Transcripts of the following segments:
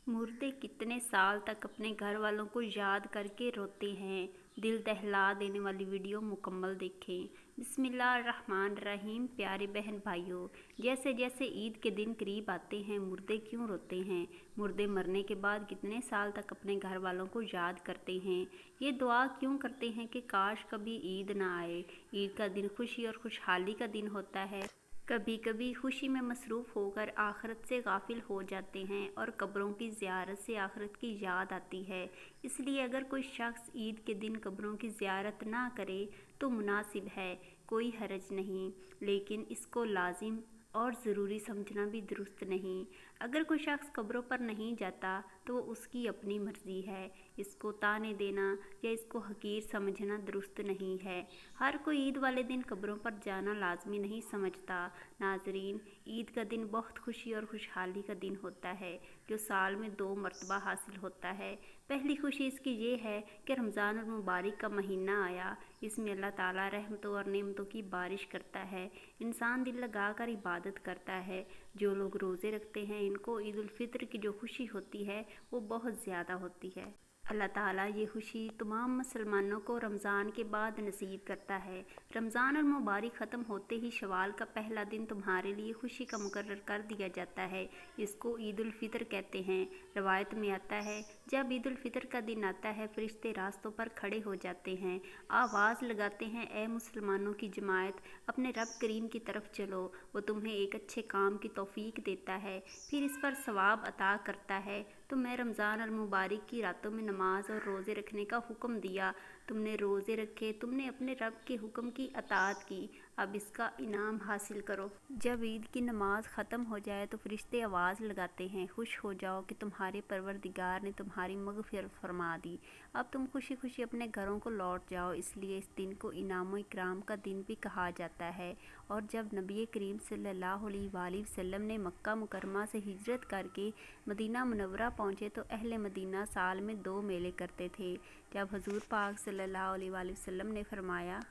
मुर्दे कितने साल तक अपने घर वालों को याद करके रोते हैं। दिल दहला देने वाली वीडियो मुकम्मल देखें। बिस्मिल्लाहिर्रहमानिर्रहीम। प्यारे बहन भाइयों, जैसे जैसे ईद के दिन करीब आते हैं, मुर्दे क्यों रोते हैं? मुर्दे मरने के बाद कितने साल तक अपने घर वालों को याद करते हैं? ये दुआ क्यों करते हैं कि काश कभी ईद ना आए? ईद का दिन खुशी और खुशहाली का दिन होता है। कभी कभी खुशी में मसरूफ़ होकर आखिरत से गाफिल हो जाते हैं और कब्रों की ज़ियारत से आखिरत की याद आती है। इसलिए अगर कोई शख्स ईद के दिन कब्रों की ज़ियारत ना करे तो मुनासिब है, कोई हरज नहीं, लेकिन इसको लाजिम और ज़रूरी समझना भी दुरुस्त नहीं। अगर कोई शख्स कब्रों पर नहीं जाता तो वो उसकी अपनी मर्ज़ी है। इसको ताने देना या इसको हकीर समझना दुरुस्त नहीं है। हर कोई ईद वाले दिन कब्रों पर जाना लाजमी नहीं समझता। नाज़रीन, ईद का दिन बहुत खुशी और खुशहाली का दिन होता है, जो साल में 2 मरतबा हासिल होता है। पहली खुशी इसकी ये है कि रमज़ान और मुबारक का महीना आया। इसमें अल्लाह ताला रहमतों और नेमतों की बारिश करता है। इंसान दिल लगा कर इबादत करता है। जो लोग रोज़े रखते हैं, इनको ईद उल फितर की जो खुशी होती है वो बहुत ज़्यादा होती है। अल्लाह ताला ये खुशी तमाम मुसलमानों को रमज़ान के बाद नसीब करता है। रमज़ान और मुबारक ख़त्म होते ही शवाल का पहला दिन तुम्हारे लिए खुशी का मुकर्रर कर दिया जाता है। इसको ईद उल फितर कहते हैं। रवायत में आता है, जब ईद उल फितर का दिन आता है, फरिश्ते रास्तों पर खड़े हो जाते हैं, आवाज़ लगाते हैं, ए मुसलमानों की जमात, अपने रब करीम की तरफ चलो, वो तुम्हें एक अच्छे काम की तौफीक देता है, फिर इस पर सवाब अता करता है। तो मैं रमज़ान और मुबारक की रातों में नमाज और रोज़े रखने का हुक्म दिया, तुमने रोज़े रखे, तुमने अपने रब के हुक्म की अताअत की, अब इसका इनाम हासिल करो। जब ईद की नमाज ख़त्म हो जाए तो फरिश्ते आवाज़ लगाते हैं, खुश हो जाओ कि तुम्हारे परवरदिगार ने तुम्हारी मग़फ़िरत फरमा दी, अब तुम खुशी खुशी अपने घरों को लौट जाओ। इसलिए इस दिन को इनाम इकराम का दिन भी कहा जाता है। और जब नबी करीम सल्लल्लाहु अलैहि वसल्लम ने मक्का मुकरमा से हिजरत करके मदीना मुनव्वरा पहुँचे तो अहले मदीना साल में 2 मेले करते थे। जब हुज़ूर पाक सल्लल्लाहु अलैहि वसल्लम ने फरमाया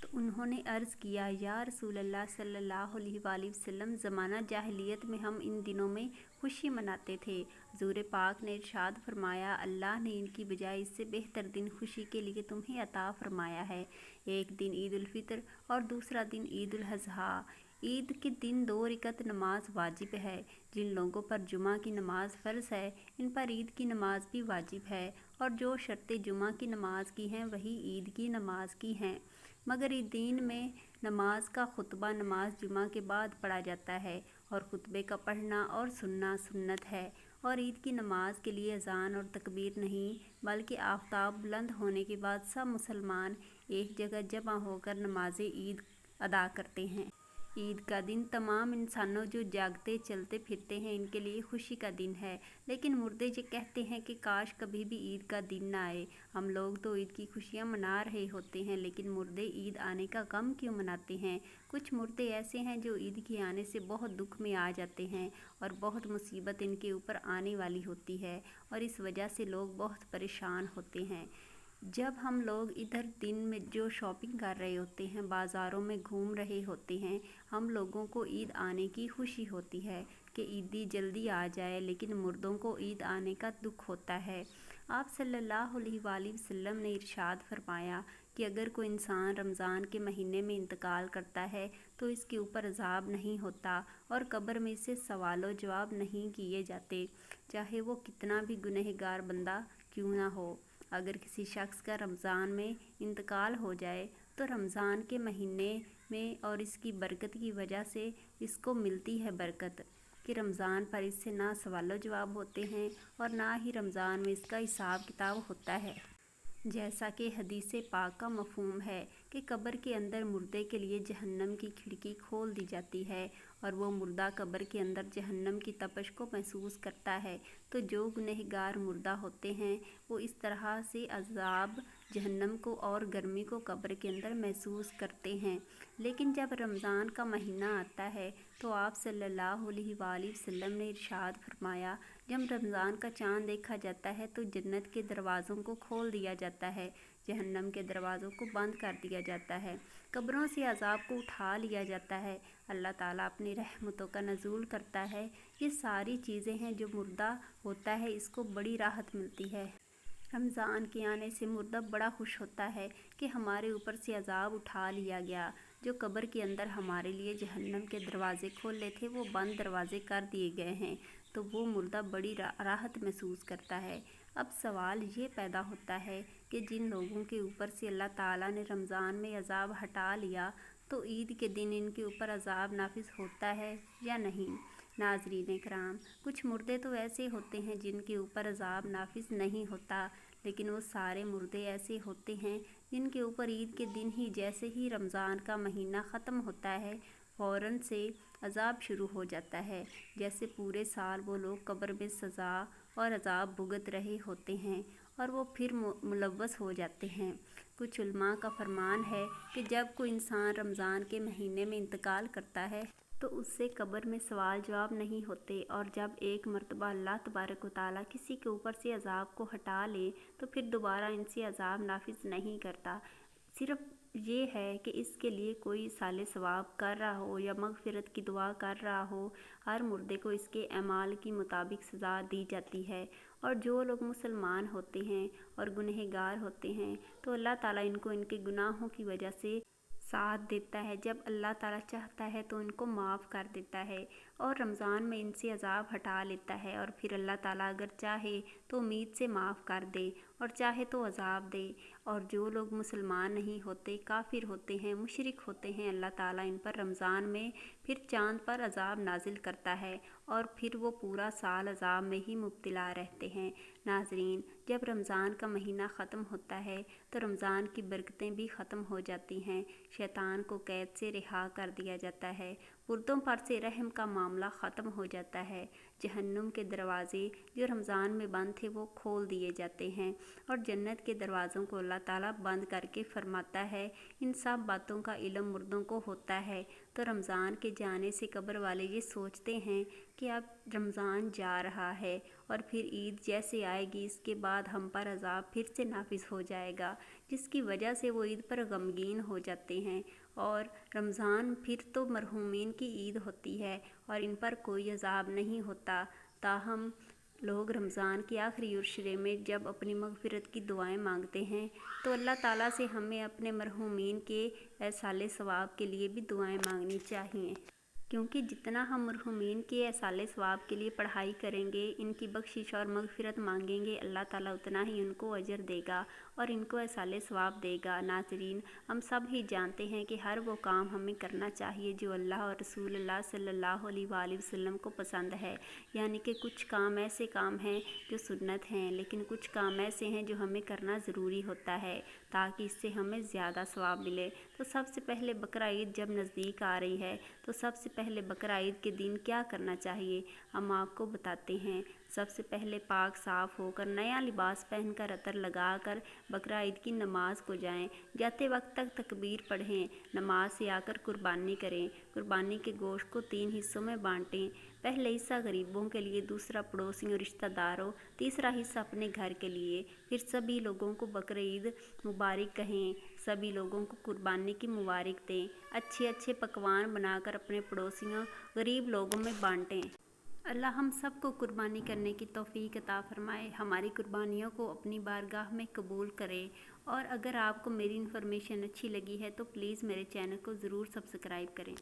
तो उन्होंने अर्ज़ किया, या रसूलल्लाह सल्लल्लाहु अलैहि वसल्लम, ज़माना जाहिलियत में हम इन दिनों में खुशी मनाते थे। हुज़ूर पाक ने इरशाद फरमाया, अल्लाह ने इनकी बजाय इससे बेहतर दिन खुशी के लिए तुम्हें अता फरमाया है। एक दिन ईद उल फितर और दूसरा दिन ईद उल अज़हा। ईद के दिन 2 रकअत नमाज वाजिब है। जिन लोगों पर जुमा की नमाज फ़र्ज़ है, इन पर ईद की नमाज भी वाजिब है, और जो शर्तें जुमा की नमाज की हैं वही ईद की नमाज की हैं। मगर ईद दीन में नमाज का खुतबा नमाज जुमा के बाद पढ़ा जाता है, और खुतबे का पढ़ना और सुनना सुन्नत है। और ईद की नमाज के लिए अज़ान और तकबीर नहीं, बल्कि आफ़ताब बुलंद होने के बाद सब मुसलमान एक जगह जमा होकर नमाज ईद अदा करते हैं। ईद का दिन तमाम इंसानों जो जागते चलते फिरते हैं इनके लिए खुशी का दिन है। लेकिन मुर्दे ये कहते हैं कि काश कभी भी ईद का दिन ना आए। हम लोग तो ईद की खुशियाँ मना रहे होते हैं, लेकिन मुर्दे ईद आने का गम क्यों मनाते हैं? कुछ मुर्दे ऐसे हैं जो ईद के आने से बहुत दुख में आ जाते हैं और बहुत मुसीबत इनके ऊपर आने वाली होती है, और इस वजह से लोग बहुत परेशान होते हैं। जब हम लोग इधर दिन में जो शॉपिंग कर रहे होते हैं, बाज़ारों में घूम रहे होते हैं, हम लोगों को ईद आने की खुशी होती है कि ईदी जल्दी आ जाए, लेकिन मुर्दों को ईद आने का दुख होता है। आप सल्लल्लाहु अलैहि वसल्लम ने इरशाद फरमाया कि अगर कोई इंसान रमज़ान के महीने में इंतकाल करता है तो इसके ऊपर अज़ाब नहीं होता और कब्र में इससे सवालो जवाब नहीं किए जाते, चाहे वो कितना भी गुनहगार बंदा क्यों ना हो। अगर किसी शख्स का रमज़ान में इंतकाल हो जाए तो रमज़ान के महीने में और इसकी बरकत की वजह से इसको मिलती है बरकत कि रमज़ान पर इससे ना सवालो जवाब होते हैं और ना ही रमज़ान में इसका हिसाब किताब होता है। जैसा कि हदीस पाक का मफ़हूम है कि कब्र के अंदर मुर्दे के लिए जहन्नम की खिड़की खोल दी जाती है और वो मुर्दा कब्र के अंदर जहन्नम की तपश को महसूस करता है। तो जो गुनहगार मुर्दा होते हैं वो इस तरह से अज़ाब जहन्नम को और गर्मी को कब्र के अंदर महसूस करते हैं। लेकिन जब रमज़ान का महीना आता है तो आप सल्लल्लाहु अलैहि वसल्लम ने इरशाद फरमाया, जब रमज़ान का चाँद देखा जाता है तो जन्नत के दरवाज़ों को खोल दिया जाता है, जहन्नम के दरवाज़ों को बंद कर दिया जाता है, कब्रों से अज़ाब को उठा लिया जाता है, अल्लाह ताला अपनी रहमतों का नज़ूल करता है। ये सारी चीज़ें हैं जो मुर्दा होता है इसको बड़ी राहत मिलती है। रमज़ान के आने से मुर्दा बड़ा खुश होता है कि हमारे ऊपर से अज़ाब उठा लिया गया। जो कब्र के अंदर हमारे लिए जहन्नम के दरवाज़े खोले थे वो बंद दरवाज़े कर दिए गए हैं, तो वो मुर्दा बड़ी राहत महसूस करता है। अब सवाल ये पैदा होता है कि जिन लोगों के ऊपर से अल्लाह ताला ने रमज़ान में अज़ाब हटा लिया तो ईद के दिन इनके ऊपर अज़ाब नाफिज होता है या नहीं। नाज़रीन कराम, कुछ मुर्दे तो ऐसे होते हैं जिनके ऊपर अज़ाब नाफिज नहीं होता, लेकिन वो सारे मुर्दे ऐसे होते हैं जिनके ऊपर ईद के दिन ही जैसे ही रमज़ान का महीना ख़त्म होता है फ़ौरन से अज़ाब शुरू हो जाता है, जैसे पूरे साल वो लोग कब्र में सज़ा और अज़ाब भुगत रहे होते हैं और वो फिर मुलव्वस हो जाते हैं। कुछ उलमा का फरमान है कि जब कोई इंसान रमज़ान के महीने में इंतकाल करता है तो उससे कब्र में सवाल जवाब नहीं होते, और जब एक मरतबा अल्लाह तबारक व तआला किसी के ऊपर से अज़ाब को हटा ले तो फिर दोबारा इनसे अज़ाब नाफिज नहीं करता। सिर्फ ये है कि इसके लिए कोई साले सवाब कर रहा हो या मगफिरत की दुआ कर रहा हो, हर मुर्दे को इसके अमाल की मुताबिक सज़ा दी जाती है। और जो लोग मुसलमान होते हैं और गुनहगार होते हैं तो अल्लाह ताला इनको इनके गुनाहों की वजह से साथ देता है। जब अल्लाह ताला चाहता है तो इनको माफ़ कर देता है और रमज़ान में इनसे अज़ाब हटा लेता है, और फिर अल्लाह ताला अगर चाहे तो उम्मीद से माफ़ कर दे और चाहे तो अज़ाब दे। और जो लोग मुसलमान नहीं होते, काफिर होते हैं, मुशरिक होते हैं, अल्लाह ताला इन पर रमज़ान में फिर चाँद पर अज़ाब नाजिल करता है और फिर वो पूरा साल अज़ाब में ही मुब्तला रहते हैं। नाज़रीन, जब रमज़ान का महीना ख़त्म होता है तो रमज़ान की बरकतें भी ख़त्म हो जाती हैं, शैतान को कैद से रिहा कर दिया जाता है, मुर्दों पर से रहम का मामला ख़त्म हो जाता है, जहन्नुम के दरवाज़े जो रमज़ान में बंद थे वो खोल दिए जाते हैं और जन्नत के दरवाज़ों को अल्लाह ताला बंद करके फरमाता है इन सब बातों का इल्म मुर्दों को होता है। तो रमज़ान के जाने से कब्र वाले ये सोचते हैं कि अब रमज़ान जा रहा है और फिर ईद जैसे आएगी इसके बाद हम पर अज़ाब फिर से नाफिज हो जाएगा, जिसकी वजह से वो ईद पर गमगीन हो जाते हैं। और रमज़ान फिर तो मरहूमीन की ईद होती है और इन पर कोई अज़ाब नहीं होता। ताहम लोग रमज़ान के आखिरी उशरे में जब अपनी मगफिरत की दुआएं मांगते हैं तो अल्लाह ताला से हमें अपने मरहूमीन के साले सवाब के लिए भी दुआएं मांगनी चाहिए, क्योंकि जितना हम मरहूमीन के साले सवाब के लिए पढ़ाई करेंगे, इनकी बख्शिश और मगफिरत मांगेंगे, अल्लाह ताला उतना ही उनको अजर देगा और इनको साले सवाब देगा। नाज़रीन, हम सब ही जानते हैं कि हर वो काम हमें करना चाहिए जो अल्लाह और रसूलुल्लाह सल्लल्लाहु अलैहि वसल्लम को पसंद है, यानी कि कुछ काम ऐसे काम हैं जो सुन्नत हैं, लेकिन कुछ काम ऐसे हैं जो हमें करना ज़रूरी होता है ताकि इससे हमें ज़्यादा सवाब मिले। तो सबसे पहले बकरा ईद जब नज़दीक आ रही है तो सबसे पहले बकरा ईद के दिन क्या करना चाहिए हम आपको बताते हैं। सबसे पहले पाक साफ़ होकर नया लिबास पहनकर अतर लगाकर बकरा ईद की नमाज को जाएं। जाते वक्त तक तकबीर पढ़ें, नमाज से आकर कुर्बानी करें। कुर्बानी के गोश्त को 3 हिस्सों में बांटें। पहले हिस्सा गरीबों के लिए, दूसरा पड़ोसियों रिश्तेदारों, तीसरा हिस्सा अपने घर के लिए। फिर सभी लोगों को बकरा ईद मुबारक कहें, सभी लोगों को कुर्बानी की मुबारक दें। अच्छे अच्छे पकवान बनाकर अपने पड़ोसियों गरीब लोगों में बांटें। अल्लाह हम सबको कुर्बानी करने की तौफीक अता फ़रमाए, हमारी कुर्बानियों को अपनी बारगाह में कबूल करे। और अगर आपको मेरी इन्फॉर्मेशन अच्छी लगी है तो प्लीज़ मेरे चैनल को ज़रूर सब्सक्राइब करें।